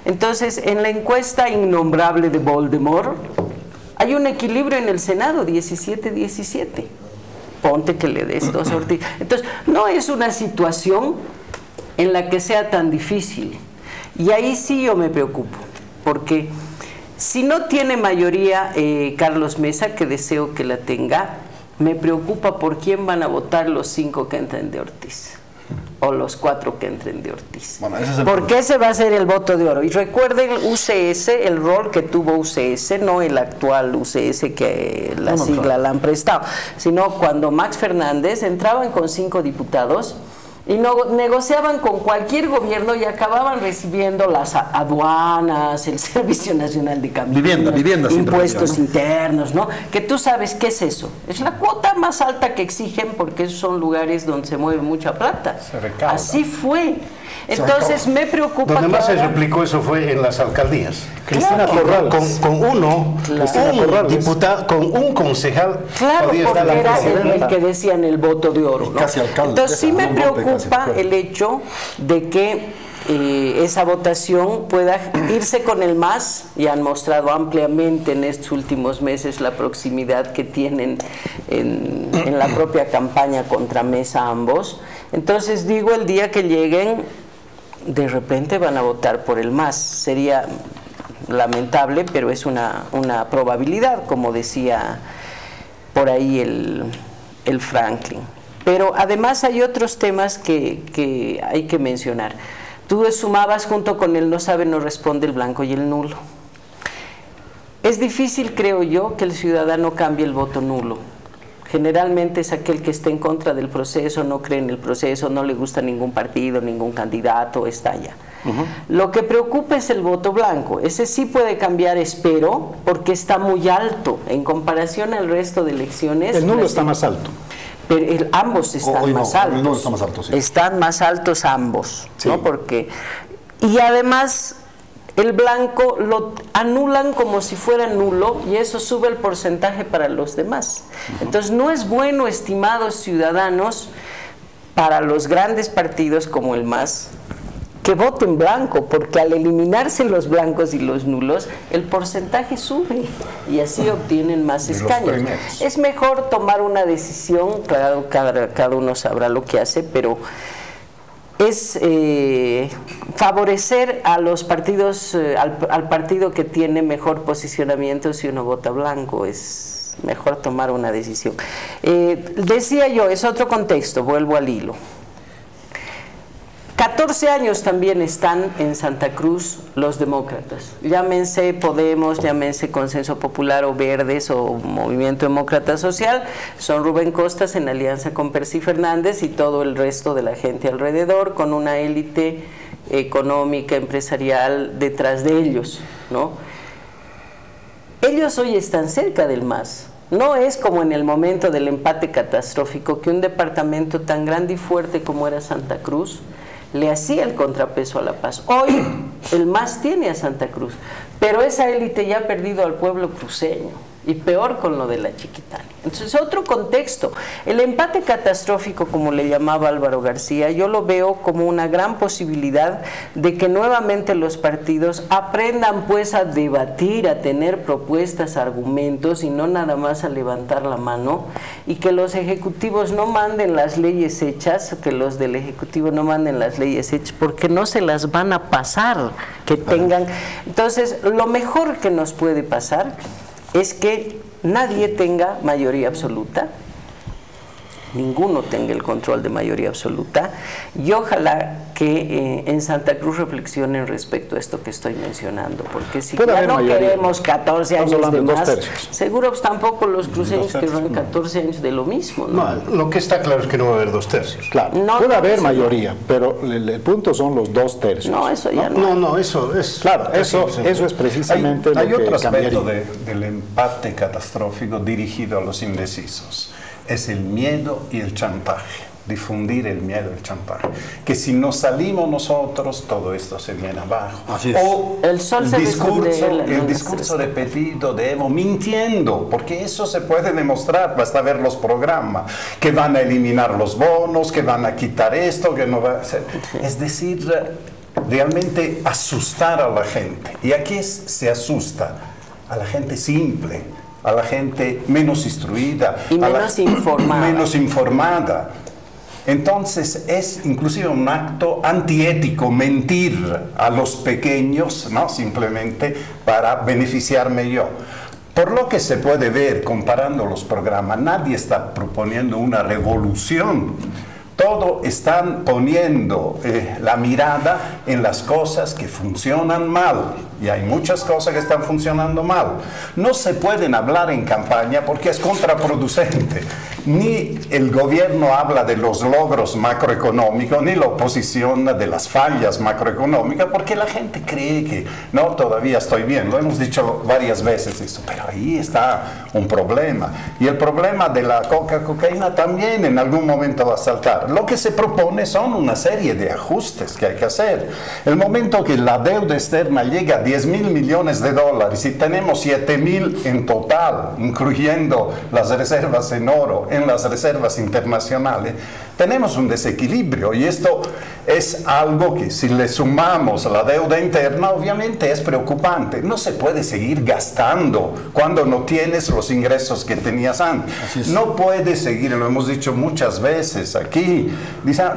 Entonces, en la encuesta innombrable de Voldemort, hay un equilibrio en el Senado, 17-17. Ponte que le des 2 a Ortiz. Entonces, no es una situación en la que sea tan difícil. Y ahí sí yo me preocupo, porque si no tiene mayoría Carlos Mesa, que deseo que la tenga, me preocupa por quién van a votar los 5 que entren de Ortiz. O los 4 que entren de Ortiz. Bueno, porque ese va a ser el voto de oro. Y recuerden UCS, el rol que tuvo UCS, no el actual UCS que la sigla la han prestado, sino cuando Max Fernández entraban con 5 diputados y negociaban con cualquier gobierno y acababan recibiendo las aduanas, el Servicio Nacional de Caminos, vivienda impuestos internos, ¿no? Que tú sabes qué es eso. Es la cuota más alta que exigen porque esos son lugares donde se mueve mucha plata. Se recauda. Así fue. Entonces me preocupa. Donde más se replicó eso fue en las alcaldías. Cristina Corrales. Con un diputado, con un concejal. Claro, porque era el que decían el voto de oro, ¿no? Casi alcalde. Entonces sí me preocupa el hecho de que esa votación pueda irse con el MAS, y han mostrado ampliamente en estos últimos meses la proximidad que tienen en la propia campaña contra Mesa ambos. Entonces digo, el día que lleguen, de repente van a votar por el MAS. Sería lamentable, pero es una probabilidad, como decía por ahí el Franklin. Pero además hay otros temas que hay que mencionar. Tú sumabas junto con el no sabe, no responde, el blanco y el nulo. Es difícil, creo yo, que el ciudadano cambie el voto nulo. Generalmente es aquel que está en contra del proceso, no cree en el proceso, no le gusta ningún partido, ningún candidato, está allá. Lo que preocupa es el voto blanco. Ese sí puede cambiar, espero, porque está muy alto en comparación al resto de elecciones. El nulo está más alto. Pero ambos están más altos. El nulo está más alto, sí. Están más altos ambos, sí. ¿No? Porque, y además, el blanco lo anulan como si fuera nulo y eso sube el porcentaje para los demás. Entonces no es bueno, estimados ciudadanos, para los grandes partidos como el MAS, que voten blanco, porque al eliminarse los blancos y los nulos, el porcentaje sube y así obtienen más escaños. Es mejor tomar una decisión, claro, cada uno sabrá lo que hace, pero es favorecer a los partidos, al partido que tiene mejor posicionamiento si uno vota blanco, es mejor tomar una decisión. Decía yo, es otro contexto, vuelvo al hilo. 14 años también están en Santa Cruz los demócratas, llámense Podemos, llámense Consenso Popular o Verdes o Movimiento Demócrata Social, son Rubén Costas en alianza con Percy Fernández y todo el resto de la gente alrededor, con una élite económica, empresarial detrás de ellos, ¿no? Ellos hoy están cerca del MAS. No es como en el momento del empate catastrófico que un departamento tan grande y fuerte como era Santa Cruz le hacía el contrapeso a La Paz. Hoy el MAS tiene a Santa Cruz, pero esa élite ya ha perdido al pueblo cruceño, y peor con lo de la Chiquitania. Entonces, otro contexto. El empate catastrófico, como le llamaba Álvaro García, yo lo veo como una gran posibilidad de que nuevamente los partidos aprendan pues a debatir, a tener propuestas, argumentos y no nada más a levantar la mano, y que los ejecutivos no manden las leyes hechas, que los del ejecutivo no manden las leyes hechas, porque no se las van a pasar, que tengan. Entonces, lo mejor que nos puede pasar es que nadie tenga mayoría absoluta, ninguno tenga el control de mayoría absoluta, y ojalá que en Santa Cruz reflexionen respecto a esto que estoy mencionando, porque si ya no queremos 14 años de más, seguro pues tampoco los cruceños querrán 14 años de lo mismo, ¿no? No, lo que está claro es que no va a haber 2 tercios. Claro, no, puede haber mayoría, pero el punto son los 2 tercios. No, eso ya no. No, eso es... Claro, eso es precisamente hay lo que otro aspecto cambiaría. del empate catastrófico dirigido a los indecisos. Es el miedo y el chantaje, difundir el miedo y el chantaje. Que si nos salimos nosotros, todo esto se viene abajo. Así es. O el discurso repetido de Evo, mintiendo, porque eso se puede demostrar, basta ver los programas, que van a eliminar los bonos, que van a quitar esto, que no va a hacer. Es decir, realmente asustar a la gente. ¿Y a qué se asusta? A la gente simple, a la gente menos instruida y menos informada. Entonces es inclusive un acto antiético mentir a los pequeños, ¿no? Simplemente para beneficiarme yo. Por lo que se puede ver comparando los programas, nadie está proponiendo una revolución. Todo están poniendo la mirada en las cosas que funcionan mal, y hay muchas cosas que están funcionando mal. No se pueden hablar en campaña porque es contraproducente. Ni el gobierno habla de los logros macroeconómicos, ni la oposición de las fallas macroeconómicas, porque la gente cree que no, todavía estoy bien. Lo hemos dicho varias veces eso, pero ahí está un problema. Y el problema de la cocaína también en algún momento va a saltar. Lo que se propone son una serie de ajustes que hay que hacer. El momento que la deuda externa llega a 10.000 millones de dólares y tenemos 7.000 en total, incluyendo las reservas en oro, en las reservas internacionales, tenemos un desequilibrio, y esto es algo que si le sumamos a la deuda interna, obviamente es preocupante. No se puede seguir gastando cuando no tienes los ingresos que tenías antes. No puedes seguir, lo hemos dicho muchas veces aquí,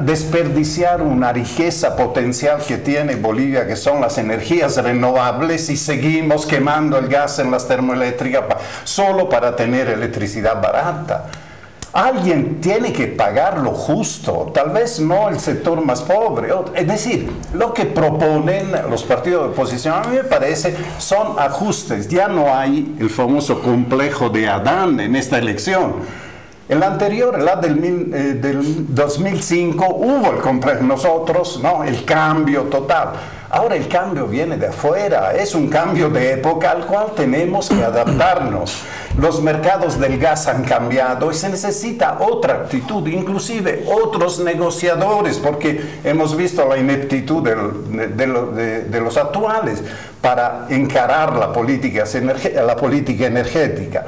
desperdiciar una riqueza potencial que tiene Bolivia, que son las energías renovables, y seguimos quemando el gas en las termoeléctricas solo para tener electricidad barata. Alguien tiene que pagar lo justo, tal vez no el sector más pobre. Es decir, lo que proponen los partidos de oposición, a mí me parece, son ajustes. Ya no hay el famoso complejo de Adán en esta elección. En la anterior, la del 2005, hubo el complejo, nosotros, ¿no? El cambio total. Ahora el cambio viene de afuera, es un cambio de época al cual tenemos que adaptarnos. Los mercados del gas han cambiado y se necesita otra actitud, inclusive otros negociadores, porque hemos visto la ineptitud de los actuales para encarar la política energética.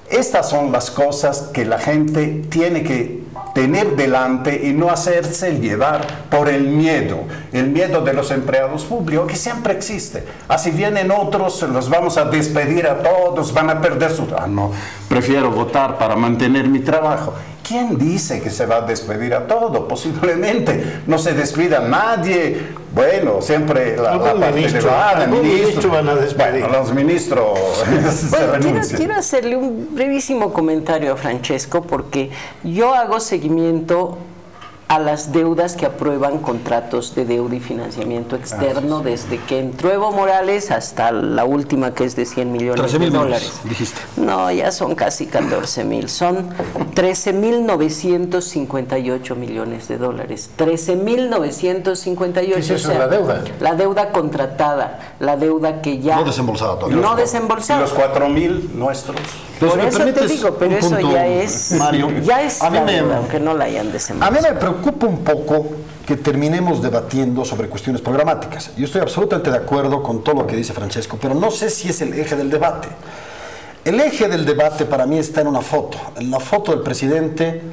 Estas son las cosas que la gente tiene que tener delante y no hacerse llevar por el miedo de los empleados públicos, que siempre existe. Así vienen otros, los vamos a despedir a todos, van a perder su trabajo. No, prefiero votar para mantener mi trabajo. ¿Quién dice que se va a despedir a todo? Posiblemente no se despida a nadie. Bueno, siempre la parte elevada, ministro van a despedir. Bueno, los ministros quiero hacerle un brevísimo comentario a Francesco, porque yo hago seguimiento a las deudas que aprueban contratos de deuda y financiamiento externo desde que entró Evo Morales hasta la última, que es de 100 millones de dólares. Dijiste. No, ya son casi 14,000, son 13,958 millones de dólares. 13,958. ¿Qué es eso, la deuda? La deuda contratada, la deuda que ya... No desembolsada todavía. No desembolsada. ¿Y los 4,000 nuestros? Por eso te digo, pero eso ya es... Mario, ya es la deuda, aunque no la hayan desembolsado. A mí me preocupa un poco que terminemos debatiendo sobre cuestiones programáticas. Yo estoy absolutamente de acuerdo con todo lo que dice Francesco, pero no sé si es el eje del debate. El eje del debate para mí está en una foto del presidente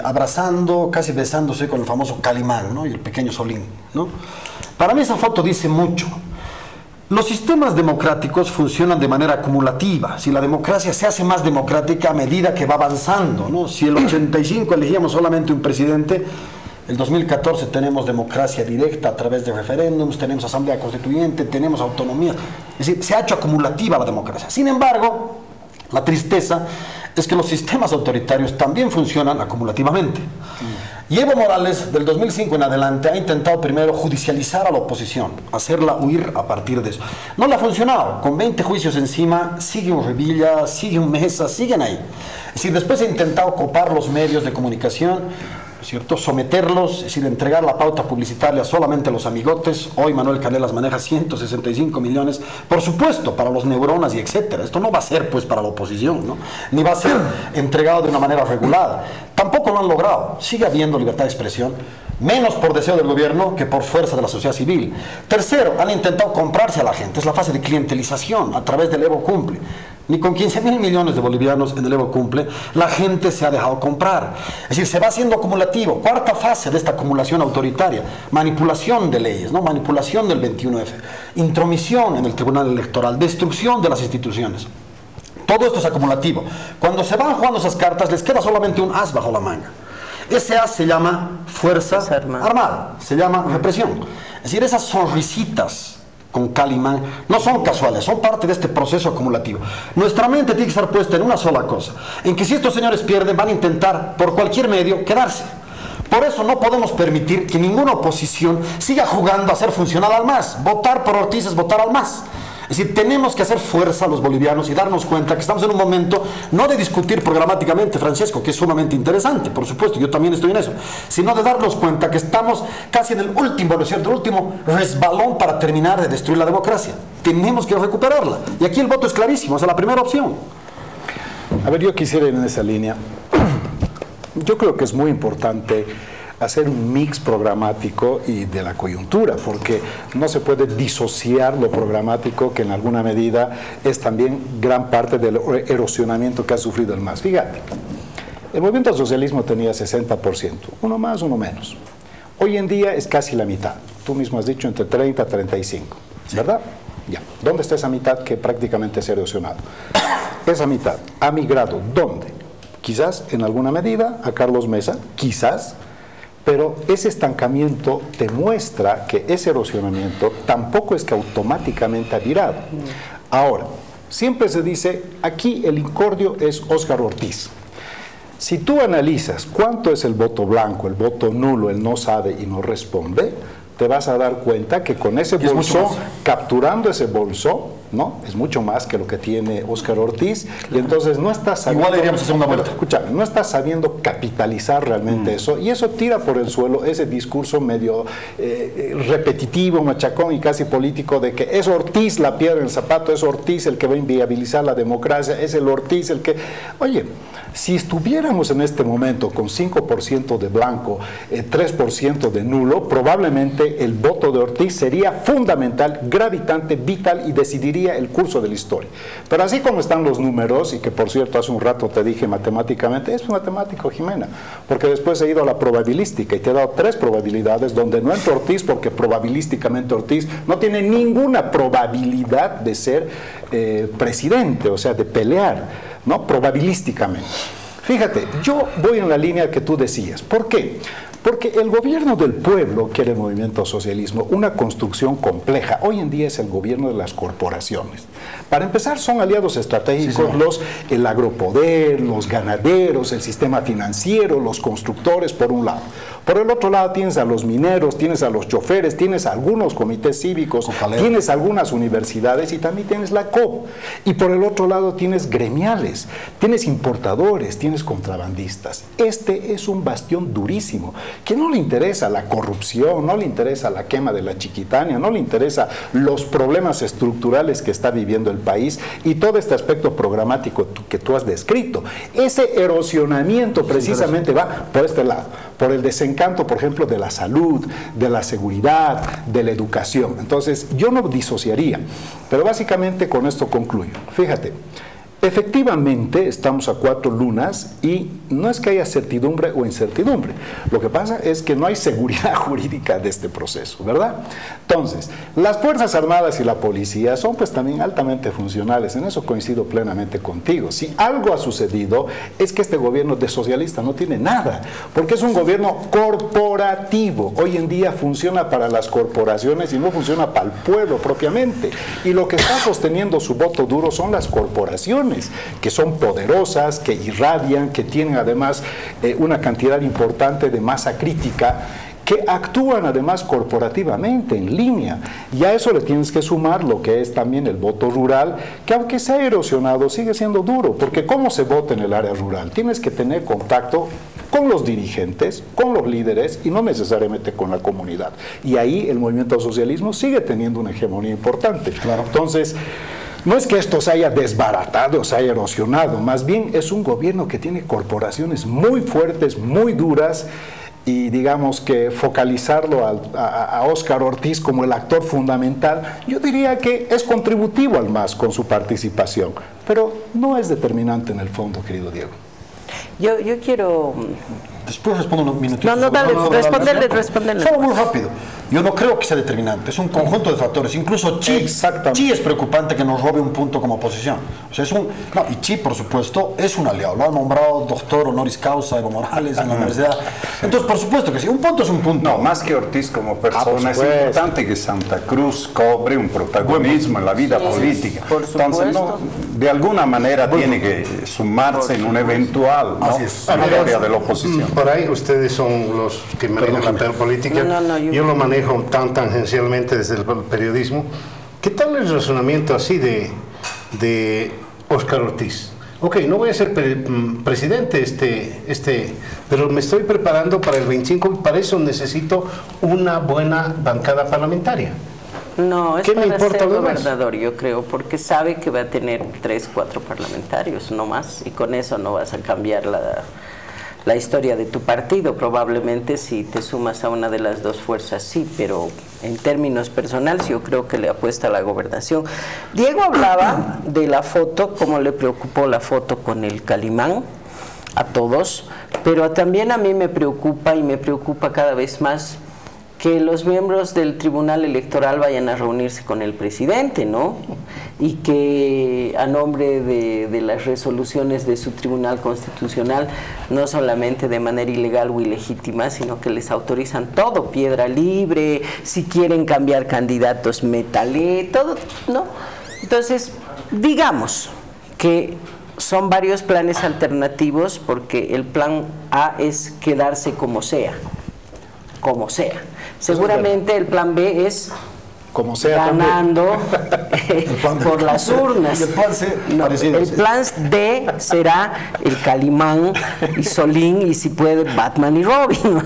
abrazando, casi besándose con el famoso Calimán, ¿no? Y el pequeño Solín, ¿no? Para mí esa foto dice mucho. Los sistemas democráticos funcionan de manera acumulativa. Si la democracia se hace más democrática a medida que va avanzando, ¿no? Si el 85 elegíamos solamente un presidente, el 2014 tenemos democracia directa a través de referéndums, tenemos asamblea constituyente, tenemos autonomía. Es decir, se ha hecho acumulativa la democracia. Sin embargo, la tristeza es que los sistemas autoritarios también funcionan acumulativamente. Y Evo Morales, del 2005 en adelante, ha intentado primero judicializar a la oposición, hacerla huir a partir de eso. No le ha funcionado. Con 20 juicios encima, sigue un Revilla, sigue un Mesa, siguen ahí. Es decir, después ha intentado copar los medios de comunicación, ¿cierto? Someterlos, es decir, entregar la pauta publicitaria solamente a los amigotes. Hoy Manuel Canelas maneja 165 millones, por supuesto, para los neuronas y etcétera. Esto no va a ser, pues, para la oposición, ¿no? Ni va a ser entregado de una manera regulada. Tampoco lo han logrado. Sigue habiendo libertad de expresión, menos por deseo del gobierno que por fuerza de la sociedad civil. Tercero, han intentado comprarse a la gente. Es la fase de clientelización a través del Evo Cumple. Ni con 15,000 millones de bolivianos en el Evo Cumple la gente se ha dejado comprar. Es decir, se va haciendo acumulativo. Cuarta fase de esta acumulación autoritaria: manipulación de leyes, ¿no? Manipulación del 21F, intromisión en el Tribunal Electoral, destrucción de las instituciones. Todo esto es acumulativo. Cuando se van jugando esas cartas, les queda solamente un as bajo la manga. Ese as se llama fuerza armada, se llama represión. Es decir, esas sonrisitas con Calimán no son casuales, son parte de este proceso acumulativo. Nuestra mente tiene que estar puesta en una sola cosa, en que si estos señores pierden, van a intentar por cualquier medio quedarse. Por eso no podemos permitir que ninguna oposición siga jugando a ser funcional al MAS. Votar por Ortiz es votar al MAS. Es decir, tenemos que hacer fuerza a los bolivianos y darnos cuenta que estamos en un momento no de discutir programáticamente, Francesco, que es sumamente interesante, por supuesto, yo también estoy en eso, sino de darnos cuenta que estamos casi en el último, ¿no es cierto?, el último resbalón para terminar de destruir la democracia. Tenemos que recuperarla. Y aquí el voto es clarísimo, esa es la primera opción. A ver, yo quisiera ir en esa línea. Yo creo que es muy importante hacer un mix programático y de la coyuntura, porque no se puede disociar lo programático, que en alguna medida es también gran parte del erosionamiento que ha sufrido el MAS. Fíjate, el movimiento al socialismo tenía 60%, uno más, uno menos. Hoy en día es casi la mitad, tú mismo has dicho entre 30 a 35, ¿verdad? Ya. ¿Dónde está esa mitad que prácticamente se ha erosionado? Esa mitad ha migrado, ¿dónde? Quizás en alguna medida a Carlos Mesa, quizás, pero ese estancamiento demuestra que ese erosionamiento tampoco es que automáticamente ha virado. Ahora, siempre se dice, aquí el incordio es Óscar Ortiz. Si tú analizas cuánto es el voto blanco, el voto nulo, el no sabe y no responde, te vas a dar cuenta que con ese bolso, capturando ese bolso, ¿no? Es mucho más que lo que tiene Óscar Ortiz, y entonces no está sabiendo... Igual iríamos a hacer una vuelta. Escúchame, no está sabiendo capitalizar realmente eso, y eso tira por el suelo ese discurso medio repetitivo, machacón y casi político de que es Ortiz la piedra en el zapato, es Ortiz el que va a inviabilizar la democracia, es el Ortiz el que... Oye, si estuviéramos en este momento con 5% de blanco, 3% de nulo, probablemente el voto de Ortiz sería fundamental, gravitante, vital y decidiría el curso de la historia. Pero así como están los números, y que por cierto hace un rato te dije matemáticamente, es matemático, Jimena, porque después he ido a la probabilística y te he dado 3 probabilidades donde no entra Ortiz porque probabilísticamente Ortiz no tiene ninguna probabilidad de ser presidente, o sea, de pelear, ¿no? Probabilísticamente. Fíjate, yo voy en la línea que tú decías. ¿Por qué? Porque el gobierno del pueblo quiere el movimiento socialismo, una construcción compleja. Hoy en día es el gobierno de las corporaciones. Para empezar, son aliados estratégicos el agropoder, los ganaderos, el sistema financiero, los constructores, por un lado. Por el otro lado tienes a los mineros, tienes a los choferes, tienes a algunos comités cívicos, tienes algunas universidades y también tienes la COP. Y por el otro lado tienes gremiales, tienes importadores, tienes contrabandistas. Este es un bastión durísimo, que no le interesa la corrupción, no le interesa la quema de la Chiquitania, no le interesa los problemas estructurales que está viviendo el país y todo este aspecto programático que tú has descrito. Ese erosionamiento precisamente va por este lado, por el desencanto, por ejemplo, de la salud, de la seguridad, de la educación. Entonces, yo no disociaría, pero básicamente con esto concluyo. Fíjate, efectivamente estamos a 4 lunas y no es que haya certidumbre o incertidumbre. Lo que pasa es que no hay seguridad jurídica de este proceso, ¿verdad? Entonces, las Fuerzas Armadas y la policía son pues también altamente funcionales. En eso coincido plenamente contigo. Si algo ha sucedido es que este gobierno de socialista no tiene nada, porque es un gobierno corporativo. Hoy en día funciona para las corporaciones y no funciona para el pueblo propiamente. Y lo que está sosteniendo su voto duro son las corporaciones, que son poderosas, que irradian, que tienen además una cantidad importante de masa crítica, que actúan además corporativamente, en línea. Y a eso le tienes que sumar lo que es también el voto rural, que aunque se ha erosionado, sigue siendo duro, porque ¿cómo se vota en el área rural? Tienes que tener contacto con los dirigentes, con los líderes y no necesariamente con la comunidad. Y ahí el movimiento socialismo sigue teniendo una hegemonía importante. Claro. Entonces, no es que esto se haya desbaratado, se haya erosionado, más bien es un gobierno que tiene corporaciones muy fuertes, muy duras, y digamos que focalizarlo a Óscar Ortiz como el actor fundamental, yo diría que es contributivo al MAS con su participación, pero no es determinante en el fondo, querido Diego. Yo quiero... Después respondo unos minutitos. No, dale, responderle. Solo muy rápido. Yo no creo que sea determinante, es un conjunto de factores. Incluso Chi es preocupante que nos robe un punto como oposición. O sea, y Chi, por supuesto, es un aliado. Lo ha nombrado doctor honoris causa Evo Morales en la universidad. Entonces, por supuesto que sí, un punto es un punto. No, más que Ortiz como persona, es importante que Santa Cruz cobre un protagonismo en la vida política. Entonces, de alguna manera tiene que sumarse en un eventual victoria de la oposición. Por ahí ustedes son los que manejan la política. Yo lo manejo tan tangencialmente desde el periodismo. ¿Qué tal el razonamiento así de Óscar Ortiz? Ok, no voy a ser presidente pero me estoy preparando para el 25 y para eso necesito una buena bancada parlamentaria. No, es para ser gobernador, yo creo, porque sabe que va a tener 3, 4 parlamentarios, no más, y con eso no vas a cambiar la historia de tu partido. Probablemente si te sumas a una de las dos fuerzas, sí, pero en términos personales yo creo que le apuesta a la gobernación. Diego hablaba de la foto, cómo le preocupó la foto con el Calimán, a todos, pero también a mí me preocupa y me preocupa cada vez más que los miembros del Tribunal Electoral vayan a reunirse con el presidente, ¿no? Y que a nombre de las resoluciones de su Tribunal Constitucional, no solamente de manera ilegal o ilegítima, sino que les autorizan todo, piedra libre, si quieren cambiar candidatos, métale, todo, ¿no? Entonces, digamos que son varios planes alternativos, porque el plan A es quedarse como sea. Seguramente el plan B es como sea ganando por las urnas. El plan D será el Calimán y Solín, y si puede Batman y Robin.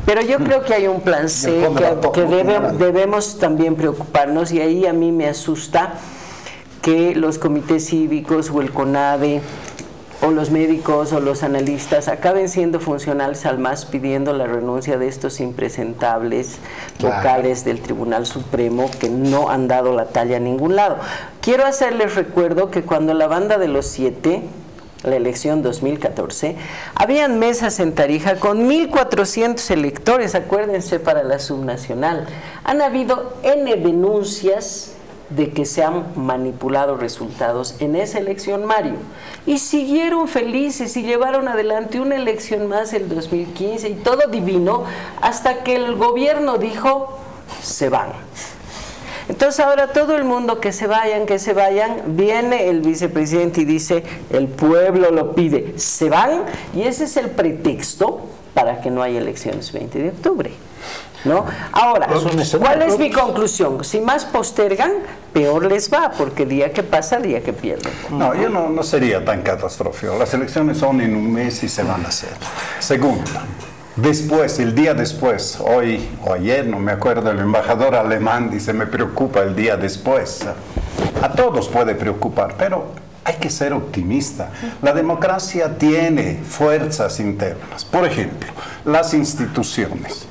Pero yo creo que hay un plan C que debemos también preocuparnos, y ahí a mí me asusta que los comités cívicos o el CONADE o los médicos o los analistas acaben siendo funcionales al MAS pidiendo la renuncia de estos impresentables vocales del Tribunal Supremo que no han dado la talla a ningún lado. Quiero hacerles recuerdo que cuando la banda de los 7, la elección 2014, habían mesas en Tarija con 1.400 electores, acuérdense, para la subnacional. Han habido N denuncias de que se han manipulado resultados en esa elección, Mario, y siguieron felices y llevaron adelante una elección más el 2015 y todo divino, hasta que el gobierno dijo se van. Entonces ahora todo el mundo que se vayan, viene el vicepresidente y dice el pueblo lo pide, se van, y ese es el pretexto para que no haya elecciones 20 de octubre. ¿No? Ahora, ¿cuál es mi conclusión? Si más postergan, peor les va, porque día que pasa, día que pierden. No, yo no sería tan catastrófico. Las elecciones son en un mes y se van a hacer. Segundo, después, el día después, hoy o ayer, no me acuerdo, el embajador alemán dice, me preocupa el día después. A todos puede preocupar, pero hay que ser optimista. La democracia tiene fuerzas internas. Por ejemplo, las instituciones.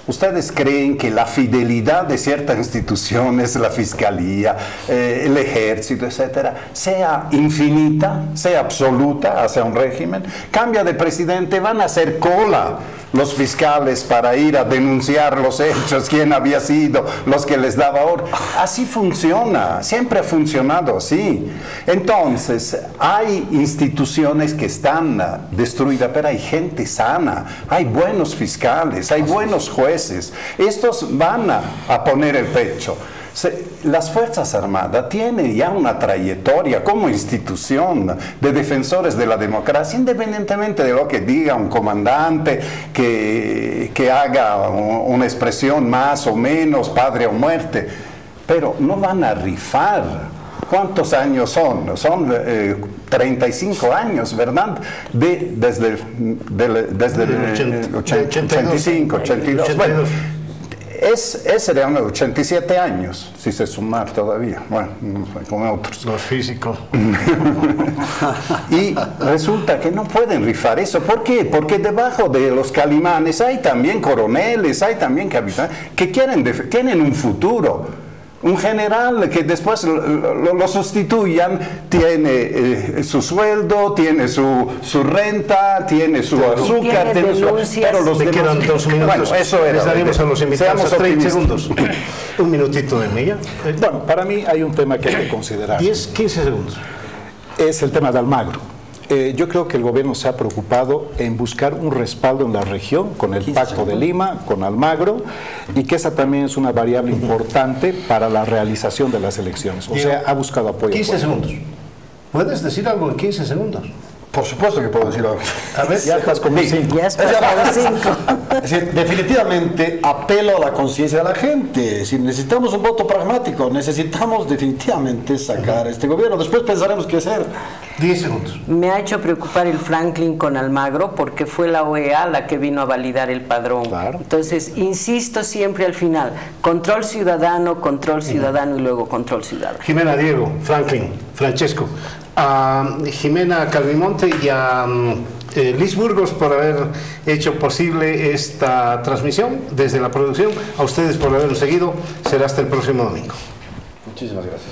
¿Ustedes creen que la fidelidad de ciertas instituciones, la fiscalía, el ejército, etcétera, sea infinita, sea absoluta hacia un régimen? Cambia de presidente, van a hacer cola los fiscales para ir a denunciar los hechos, quién había sido, los que les daba orden. Así funciona, siempre ha funcionado así. Entonces, hay instituciones que están destruidas, pero hay gente sana, hay buenos fiscales, hay buenos jueces. Estos van a poner el pecho. Las Fuerzas Armadas tienen ya una trayectoria como institución de defensores de la democracia, independientemente de lo que diga un comandante que haga una expresión más o menos, padre o muerte, pero no van a rifar. ¿Cuántos años son? Son 35 años, ¿verdad? Desde el 85, 82. Bueno, serían 87 años, si se sumar todavía, bueno, con otros. Los físicos. Y resulta que no pueden rifar eso. ¿Por qué? Porque debajo de los calimanes hay también coroneles, hay también capitanes que tienen un futuro. Un general que después lo sustituyan tiene su sueldo, tiene su renta, tiene su azúcar, tiene pero los demás... quedan 2 minutos. Bueno, eso era. Les daremos a los invitados 30 segundos. Un minutito de milla. Bueno, para mí hay un tema que hay que considerar. 10, 15 segundos. Es el tema de Almagro. Yo creo que el gobierno se ha preocupado en buscar un respaldo en la región con el Pacto de Lima, con Almagro, y que esa también es una variable importante para la realización de las elecciones. O sea, ha buscado apoyo. 15 segundos. ¿Puedes decir algo en 15 segundos? Por supuesto que puedo decir algo. A ver, ya estás como 5. Ya estás como 5. Es decir, definitivamente apelo a la conciencia de la gente. Si necesitamos un voto pragmático, necesitamos definitivamente sacar a este gobierno. Después pensaremos qué hacer. 10 segundos. Me ha hecho preocupar el Franklin con Almagro porque fue la OEA la que vino a validar el padrón. Claro. Entonces, insisto siempre al final, control ciudadano y luego control ciudadano. Jimena, Diego, Franklin, Francesco, a Jimena Calvimonte y a Liz Burgos por haber hecho posible esta transmisión desde la producción, a ustedes por habernos seguido. Será hasta el próximo domingo. Muchísimas gracias.